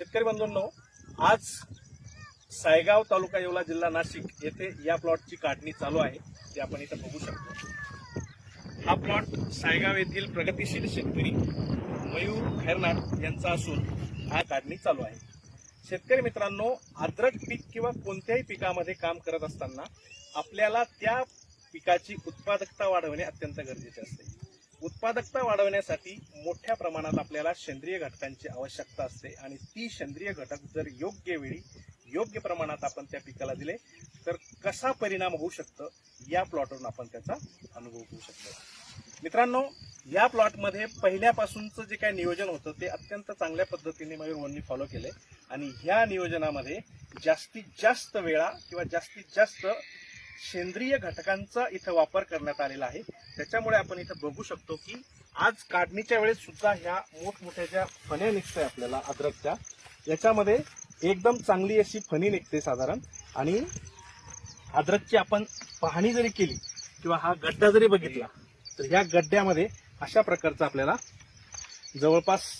शेतकरी बंधूंनो, आज सायगाव तालुका येवला जिल्हा नाशिक येथे या प्लॉटची काढणी चालू आहे. ते आपण इथं बघू शकतो. हा प्लॉट सायगाव येथील प्रगतिशील शेतकरी मयूर खैरनार यांचा असून हा काढणी चालू आहे. शेतकरी मित्रांनो, अद्रक पीक किंवा कोणत्याही पिकामध्ये काम करत असताना आपल्याला त्या पिकाची उत्पादकता वाढवणे अत्यंत गरजेचे असते. उत्पादकता वाढवण्यासाठी मोठ्या प्रमाणात आपल्याला सेंद्रिय घटकांची आवश्यकता असते आणि ती सेंद्रिय घटक जर योग्य वेळी योग्य प्रमाणात आपण त्या पिकाला दिले तर कसा परिणाम होऊ शकतो या प्लॉटवरून आपण त्याचा अनुभव घेऊ शकतो. मित्रांनो, या प्लॉटमध्ये पहिल्यापासूनचं जे काही नियोजन होतं ते अत्यंत चांगल्या पद्धतीने मयूरभाऊंनी फॉलो केले आणि ह्या नियोजनामध्ये जास्तीत जास्त वेळा किंवा जास्तीत जास्त सेंद्रिय घटकांचा इथं वापर करण्यात आलेला आहे. त्याच्यामुळे आपण इथं बघू शकतो की आज काढणीच्या वेळेस सुद्धा ह्या मोठमोठ्या ज्या फण्या निघताय आपल्याला अद्रकच्या, याच्यामध्ये एकदम चांगली अशी फणी निघते साधारण. आणि अद्रकची आपण पाहणी जरी केली किंवा हा गड्डा जरी बघितला तर ह्या गड्ड्यामध्ये अशा प्रकारचा आपल्याला जवळपास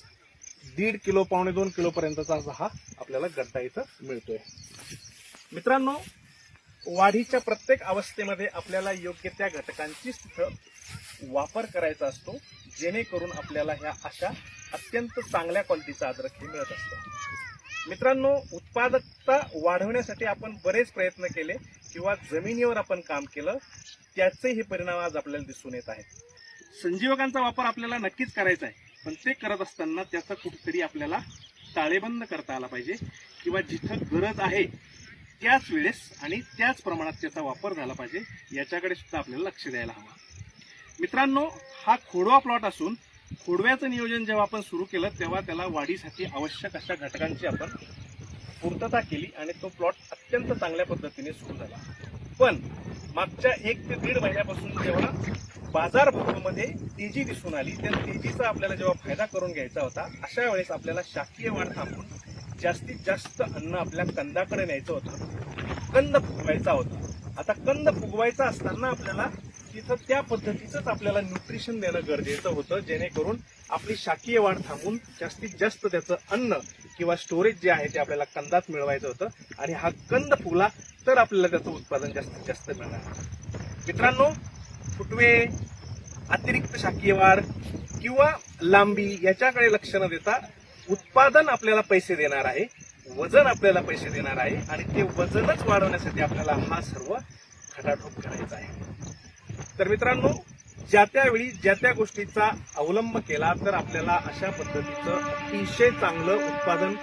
1.5 किलो पावणे 2 किलो पर्यंतचा हा आपल्याला गड्डा इथं मिळतोय. मित्रांनो, वाढीच्या प्रत्येक अवस्थेमध्ये आपल्याला योग्य त्या घटकांचीच तिथं वापर करायचा असतो, जेणेकरून आपल्याला ह्या अशा अत्यंत चांगल्या क्वालिटीचा अद्रक हे मिळत असतं. मित्रांनो, उत्पादकता वाढवण्यासाठी आपण बरेच प्रयत्न केले किंवा जमिनीवर आपण काम केलं, त्याचे हे परिणाम आज आपल्याला दिसून येत आहेत. संजीवकांचा वापर आपल्याला नक्कीच करायचा आहे, पण ते करत असताना त्याचा कुठेतरी आपल्याला ताळेबंद करता आला पाहिजे किंवा जिथं गरज आहे त्याच वेळेस आणि त्याच प्रमाणात त्याचा वापर झाला पाहिजे, याच्याकडे सुद्धा आपल्याला लक्ष द्यायला हवं. मित्रांनो, हा खोडवा प्लॉट असून खोडव्याचं नियोजन जेव्हा आपण सुरू केलं तेव्हा त्याला वाढीसाठी आवश्यक अशा घटकांची आपण पूर्तता केली आणि तो प्लॉट अत्यंत चांगल्या पद्धतीने सुरू झाला. पण मागच्या 1 ते 1.5 महिन्यापासून जेव्हा बाजारभावामध्ये तेजी दिसून आली, त्या तेजीचा आपल्याला जेव्हा फायदा करून घ्यायचा होता, अशा वेळेस आपल्याला शाकीय वाढ थांबून जास्तीत जास्त अन्न आपल्या कंदाकडे न्यायचं होतं, कंद फुगवायचा होता. आता कंद फुगवायचा असताना आपल्याला तिथं त्या पद्धतीचंच आपल्याला न्यूट्रिशन देणं गरजेचं होतं, जेणेकरून आपली शाकीय वाढ थांबून जास्तीत जास्त त्याचं अन्न किंवा स्टोरेज जे आहे ते आपल्याला कंदात मिळवायचं होतं. आणि हा कंद फुगला तर आपल्याला त्याचं उत्पादन जास्तीत जास्त मिळणार. मित्रांनो, फुटवे, अतिरिक्त शाकीय वाढ किंवा लांबी याच्याकडे लक्ष न देता उत्पादन आपल्याला पैसे देणार आहे, वजन आपल्याला पैसे देणार आहे आणि ते वजनच वाढवण्यासाठी आपल्याला हा सर्व खटाटोप करायचा आहे. तर मित्रांनो, ज्या त्यावेळी ज्या त्या गोष्टीचा अवलंब केला तर आपल्याला अशा पद्धतीचं अतिशय चांगलं उत्पादन